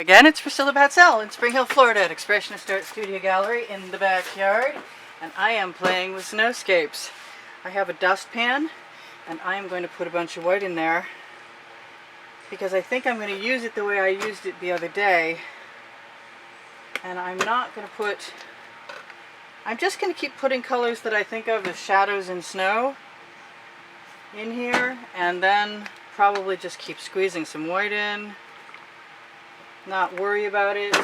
Again, it's Priscilla Batzell in Spring Hill, Florida at Expressionist Art Studio Gallery in the backyard, and I am playing with snowscapes. I have a dustpan, and I am going to put a bunch of white in there because I think I'm going to use it the way I used it the other day. And I'm not going to put... I'm just going to keep putting colors that I think of as shadows in snow in here, and then probably just keep squeezing some white in. Not worry about it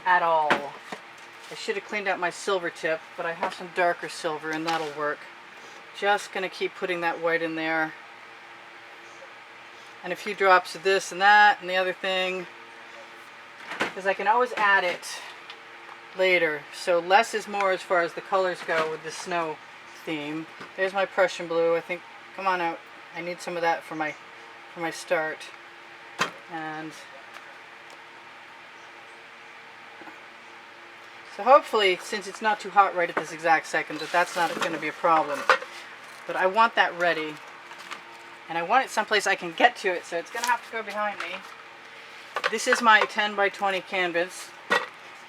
at all. I should have cleaned out my silver tip, but I have some darker silver and that'll work. Just going to keep putting that white in there. And a few drops of this and that and the other thing, because I can always add it later. So less is more as far as the colors go with the snow theme. There's my Prussian blue. I think, come on out. I need some of that for my start. And so hopefully, since it's not too hot right at this exact second, that's not going to be a problem. But I want that ready. And I want it someplace I can get to it, so it's going to have to go behind me. This is my 10 by 20 canvas.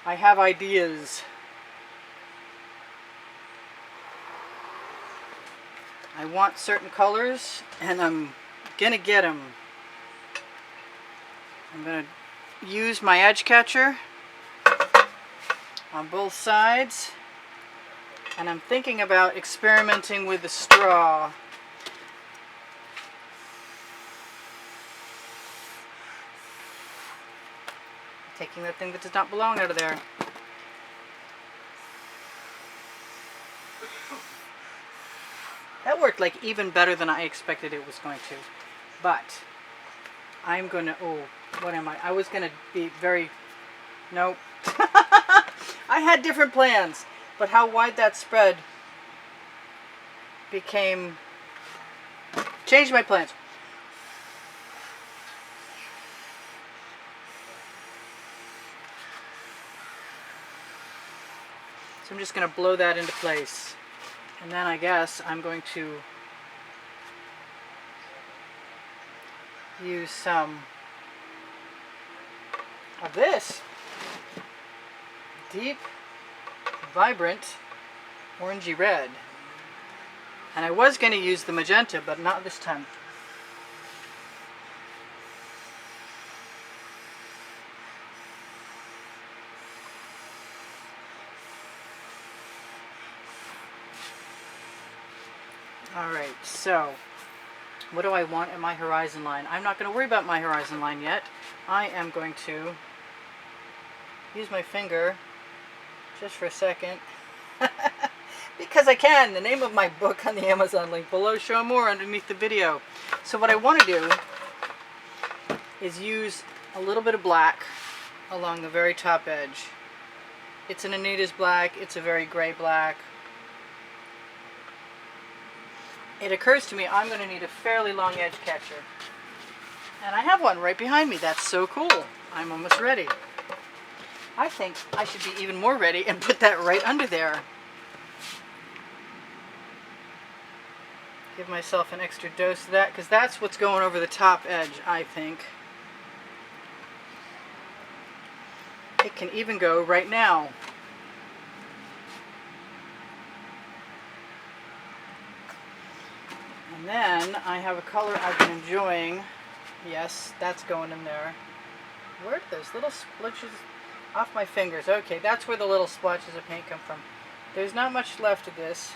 I have ideas. I want certain colors, and I'm going to get them. I'm going to use my edge catcher on both sides, and I'm thinking about experimenting with the straw. Taking that thing that does not belong out of there. That worked like even better than I expected it was going to. But I'm gonna, oh, what am I? I was gonna be very, nope. I had different plans, but how wide that spread became, changed my plans. So I'm just going to blow that into place. And then I guess I'm going to use some of this deep, vibrant, orangey red. And I was going to use the magenta, but not this time. Alright, so what do I want in my horizon line? I'm not going to worry about my horizon line yet. I am going to use my finger just for a second because I can. The name of my book on the Amazon link below, show more underneath the video. So what I want to do is use a little bit of black along the very top edge. It's an Anita's black. It's a very gray black. It occurs to me I'm going to need a fairly long edge catcher. And I have one right behind me. That's so cool. I'm almost ready. I think I should be even more ready and put that right under there. Give myself an extra dose of that, because that's what's going over the top edge, I think. It can even go right now. And then I have a color I've been enjoying. Yes, that's going in there. Where did those little splotches off my fingers? Okay, that's where the little splotches of paint come from. There's not much left of this.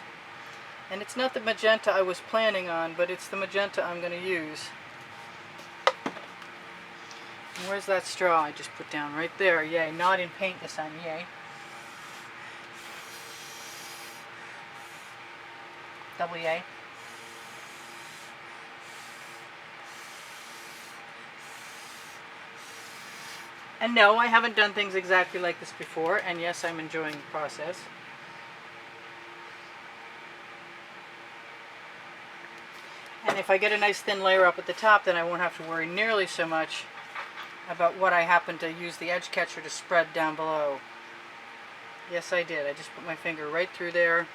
And it's not the magenta I was planning on, but it's the magenta I'm going to use. And where's that straw I just put down? Right there. Yay, not in paint this time. Yay. Double yay. And no, I haven't done things exactly like this before, and yes, I'm enjoying the process. And if I get a nice thin layer up at the top, then I won't have to worry nearly so much about what I happen to use the edge catcher to spread down below. Yes, I did. I just put my finger right through there.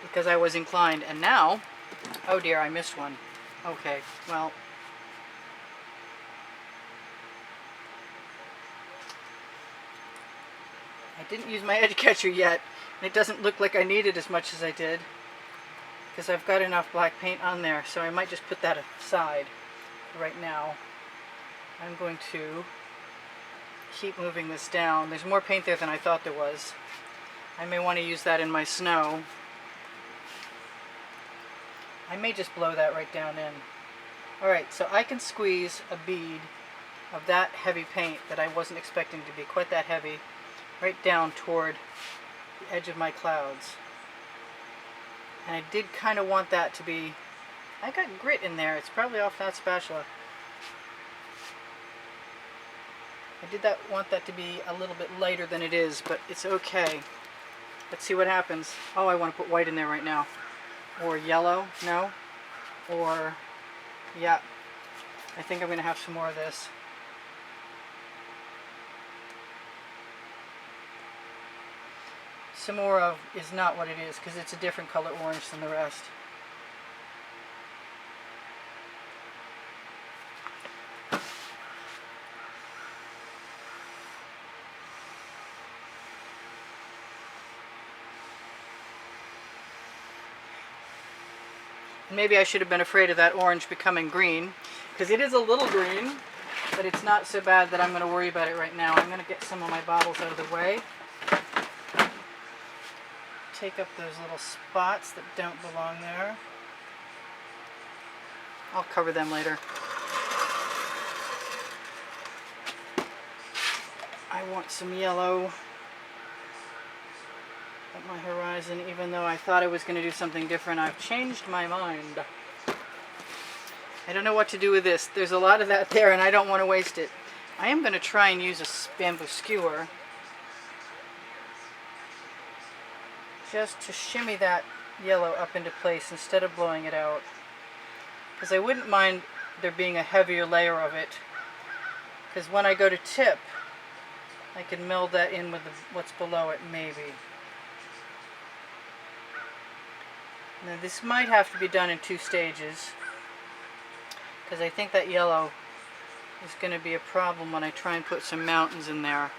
Because I was inclined. And now Oh dear, I missed one. Okay, well. I didn't use my edge catcher yet, and it doesn't look like I need it as much as I did, because I've got enough black paint on there, so I might just put that aside right now. I'm going to keep moving this down. There's more paint there than I thought there was. I may want to use that in my snow. I may just blow that right down in. Alright, so I can squeeze a bead of that heavy paint that I wasn't expecting to be quite that heavy right down toward the edge of my clouds. And I did kind of want that to be, I got grit in there, it's probably off that spatula. I did want that to be a little bit lighter than it is, but it's okay. Let's see what happens. Oh, I want to put white in there right now. Or yellow, no? Or, yeah, I think I'm going to have some more of this. Some more of is not what it is, because it's a different color orange than the rest. Maybe I should have been afraid of that orange becoming green, because it is a little green, but it's not so bad that I'm going to worry about it right now. I'm going to get some of my bottles out of the way. Take up those little spots that don't belong there. I'll cover them later. I want some yellow at my horizon, even though I thought I was going to do something different. I've changed my mind. I don't know what to do with this. There's a lot of that there and I don't want to waste it. I am going to try and use a bamboo skewer just to shimmy that yellow up into place instead of blowing it out. Because I wouldn't mind there being a heavier layer of it. Because when I go to tip, I can meld that in with what's below it, maybe. Now this might have to be done in 2 stages, because I think that yellow is going to be a problem when I try and put some mountains in there.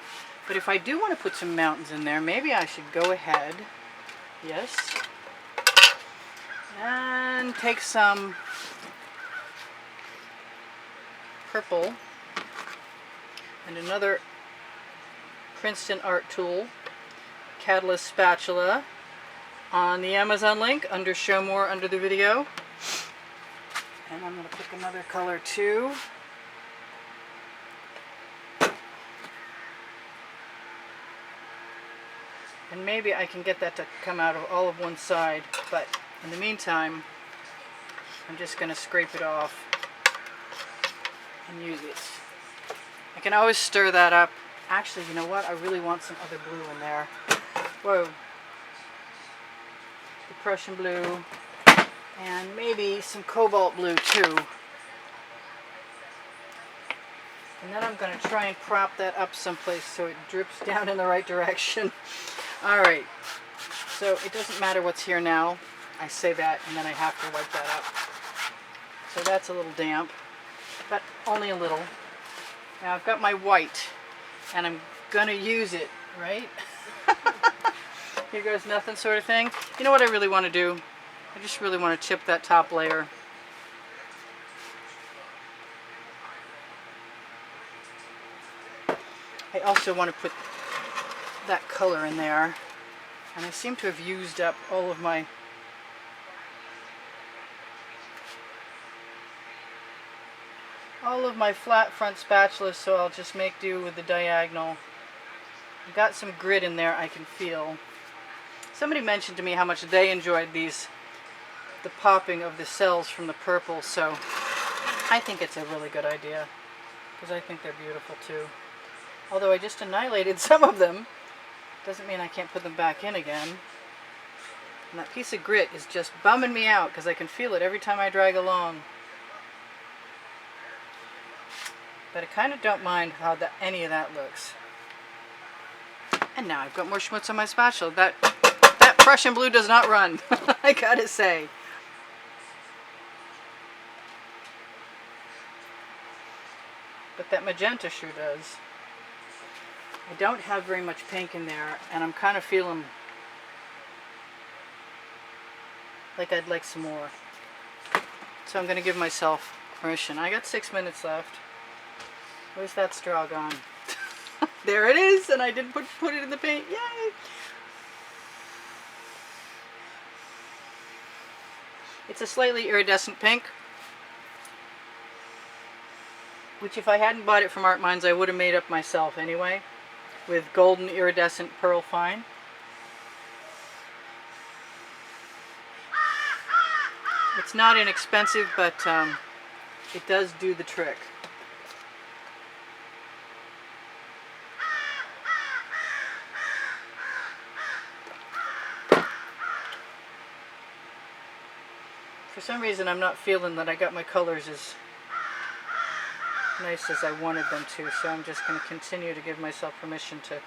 But if I do want to put some mountains in there, maybe I should go ahead, yes, and take some purple and another Princeton art tool, catalyst spatula, on the Amazon link under show more under the video. And I'm going to pick another color too. And maybe I can get that to come out of all of one side, but in the meantime I'm just going to scrape it off and use it. I can always stir that up. Actually, you know what? I really want some other blue in there. Whoa. The Prussian blue. And maybe some cobalt blue too. And then I'm going to try and prop that up someplace so it drips down in the right direction. Alright. So it doesn't matter what's here now. I say that and then I have to wipe that up. So that's a little damp. But only a little. Now I've got my white. And I'm gonna use it, right? Here goes nothing sort of thing. You know what I really want to do? I just really want to chip that top layer. I also want to put that color in there. And I seem to have used up all of my flat front spatulas, so I'll just make do with the diagonal. I've got some grit in there I can feel. Somebody mentioned to me how much they enjoyed the popping of the cells from the purple, so I think it's a really good idea, because I think they're beautiful too. Although I just annihilated some of them, doesn't mean I can't put them back in again. And that piece of grit is just bumming me out, because I can feel it every time I drag along. But I kind of don't mind how any of that looks. And now I've got more schmutz on my spatula. That Prussian blue does not run, I gotta say. but that magenta sure does. I don't have very much pink in there, and I'm kind of feeling like I'd like some more. So I'm going to give myself permission. I got 6 minutes left. Where's that straw gone? There it is, and I didn't put it in the paint. Yay! It's a slightly iridescent pink, which if I hadn't bought it from Art Minds, I would have made up myself anyway, with golden iridescent pearl fine. It's not inexpensive, but it does do the trick. For some reason, I'm not feeling that I got my colors as nice as I wanted them to, so I'm just going to continue to give myself permission to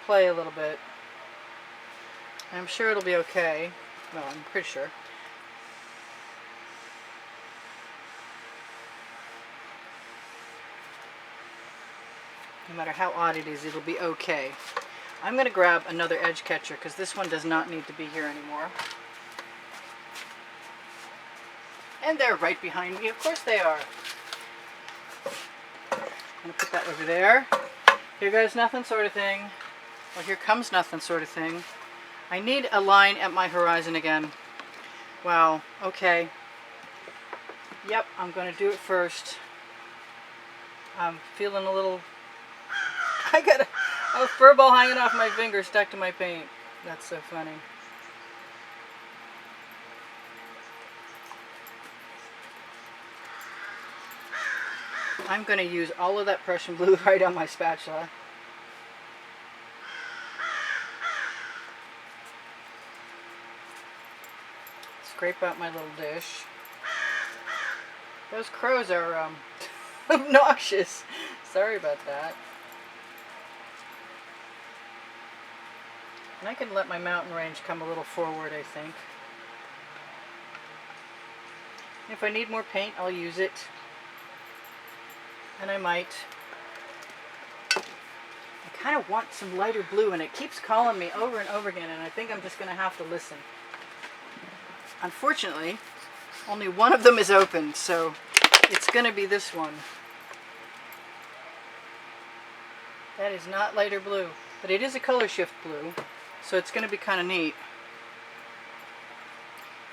play a little bit. I'm sure it'll be okay. Well, I'm pretty sure. No matter how odd it is, it'll be okay. I'm going to grab another edge catcher because this one does not need to be here anymore. And they're right behind me. Of course they are. I'm going to put that over there. Here goes nothing sort of thing. Well, here comes nothing sort of thing. I need a line at my horizon again. Wow, okay. Yep, I'm going to do it first. I'm feeling a little... I got a fur ball hanging off my finger stuck to my paint. That's so funny. I'm going to use all of that Prussian blue right on my spatula. Scrape out my little dish. Those crows are obnoxious. Sorry about that. And I can let my mountain range come a little forward, I think. If I need more paint, I'll use it. And I might. I kind of want some lighter blue, and it keeps calling me over and over again, and I think I'm just going to have to listen. Unfortunately, only one of them is open, so it's going to be this one. That is not lighter blue, but it is a color shift blue, so it's going to be kind of neat.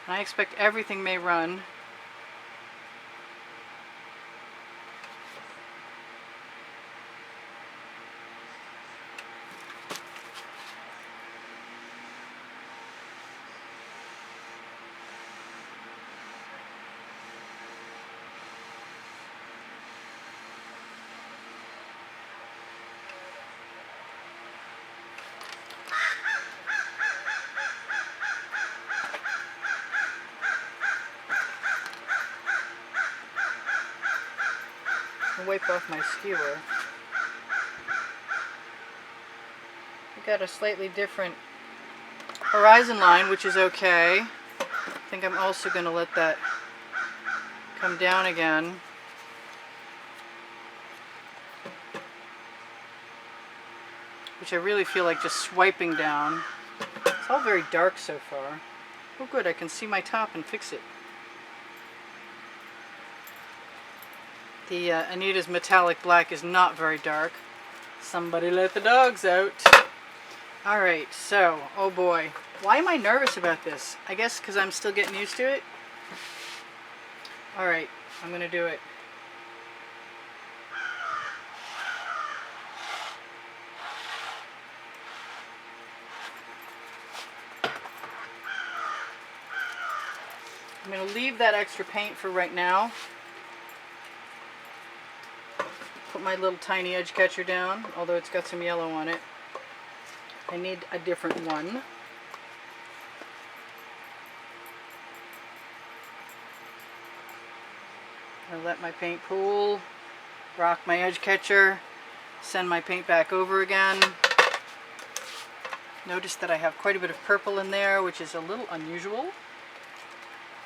And I expect everything may run. Wipe off my skewer. I've got a slightly different horizon line, which is okay. I think I'm also going to let that come down again. Which I really feel like just swiping down. It's all very dark so far. Oh good, I can see my top and fix it. The Anita's metallic black is not very dark. Somebody let the dogs out. Alright, so, oh boy. Why am I nervous about this? I guess because I'm still getting used to it. Alright, I'm going to do it. I'm going to leave that extra paint for right now. Put my little tiny edge catcher down, although it's got some yellow on it. I need a different one. I'll let my paint pool, rock my edge catcher, send my paint back over again. Notice that I have quite a bit of purple in there, which is a little unusual,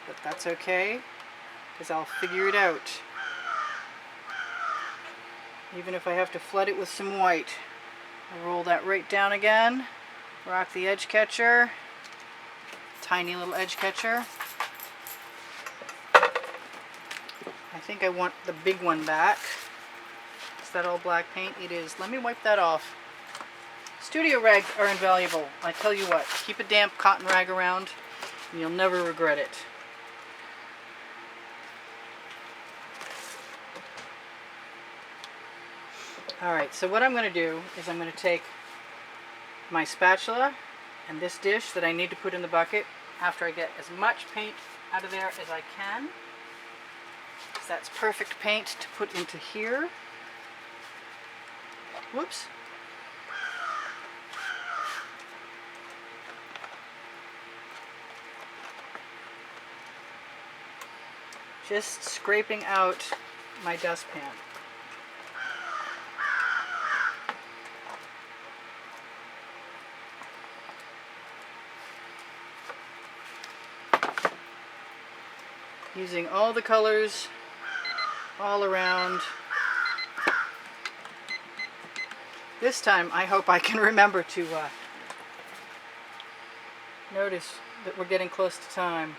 but that's okay. because I'll figure it out. Even if I have to flood it with some white. I'll roll that right down again. Rock the edge catcher. Tiny little edge catcher. I think I want the big one back. Is that all black paint? It is. Let me wipe that off. Studio rags are invaluable. I tell you what, keep a damp cotton rag around and you'll never regret it. Alright, so what I'm going to do is I'm going to take my spatula and this dish that I need to put in the bucket after I get as much paint out of there as I can. So that's perfect paint to put into here. Whoops. Just scraping out my dustpan. Using all the colors all around. This time I hope I can remember to notice that we're getting close to time.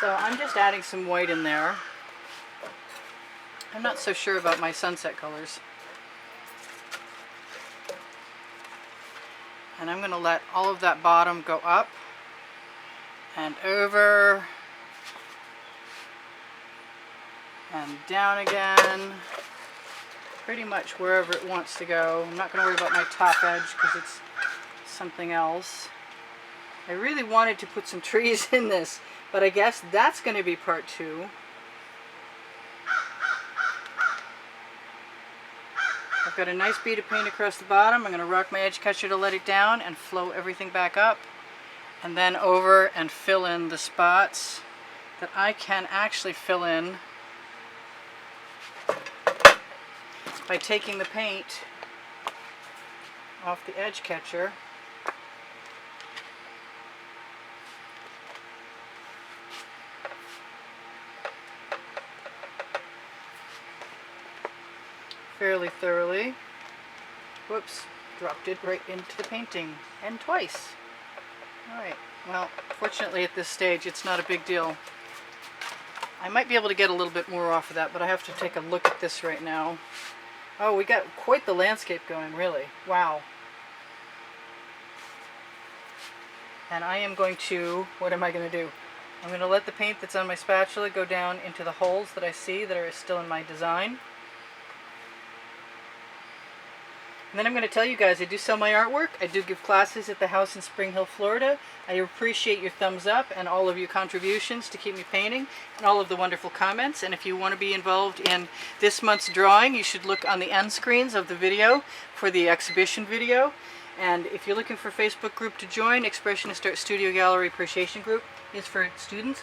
So I'm just adding some white in there. I'm not so sure about my sunset colors. And I'm going to let all of that bottom go up and over and down again, pretty much wherever it wants to go. I'm not going to worry about my top edge because it's something else. I really wanted to put some trees in this, but I guess that's going to be part 2. I've got a nice bead of paint across the bottom. I'm going to rock my edge catcher to let it down and flow everything back up. And then over and fill in the spots that I can actually fill in by taking the paint off the edge catcher fairly thoroughly. Whoops, dropped it right into the painting, and twice. Alright, well, fortunately at this stage it's not a big deal. I might be able to get a little bit more off of that, but I have to take a look at this right now. Oh, we got quite the landscape going, really. Wow. And I am going to, what am I going to do? I'm going to let the paint that's on my spatula go down into the holes that I see that are still in my design. And then I'm going to tell you guys, I do sell my artwork. I do give classes at the house in Spring Hill, Florida. I appreciate your thumbs up and all of your contributions to keep me painting and all of the wonderful comments. And if you want to be involved in this month's drawing, you should look on the end screens of the video for the exhibition video. And if you're looking for a Facebook group to join, Expressionist Art Studio Gallery Appreciation Group is for students.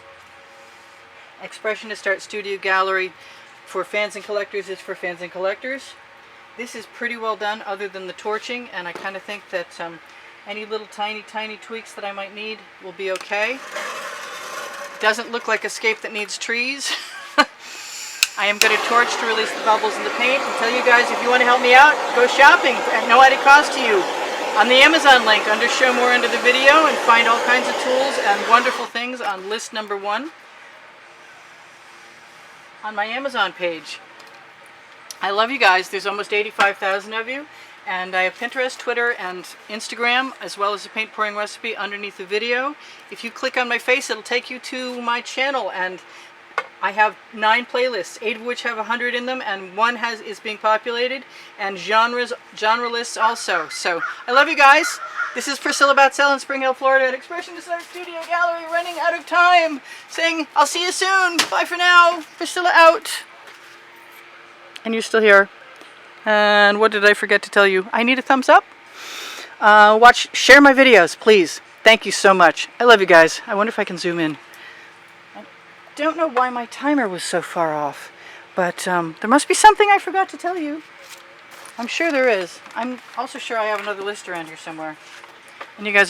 Expressionist Art Studio Gallery for fans and collectors is for fans and collectors. This is pretty well done other than the torching, and I kind of think that any little tiny tweaks that I might need will be okay. Doesn't look like a scape that needs trees. I am going to torch to release the bubbles in the paint and tell you guys, if you want to help me out, go shopping at no added cost to you on the Amazon link under Show More under the video, and find all kinds of tools and wonderful things on list number 1 on my Amazon page. I love you guys. There's almost 85,000 of you, and I have Pinterest, Twitter, and Instagram, as well as a paint pouring recipe underneath the video. If you click on my face, it'll take you to my channel, and I have 9 playlists, 8 of which have 100 in them, and 1 is being populated, and genre lists also. So I love you guys. This is Priscilla Batzell in Spring Hill, Florida at Expressionist Art Studio Gallery, running out of time, saying I'll see you soon. Bye for now. Priscilla out. And you're still here. And what did I forget to tell you? I need a thumbs up. Share my videos, please. Thank you so much. I love you guys. I wonder if I can zoom in. I don't know why my timer was so far off, but there must be something I forgot to tell you. I'm sure there is. I'm also sure I have another list around here somewhere. And you guys are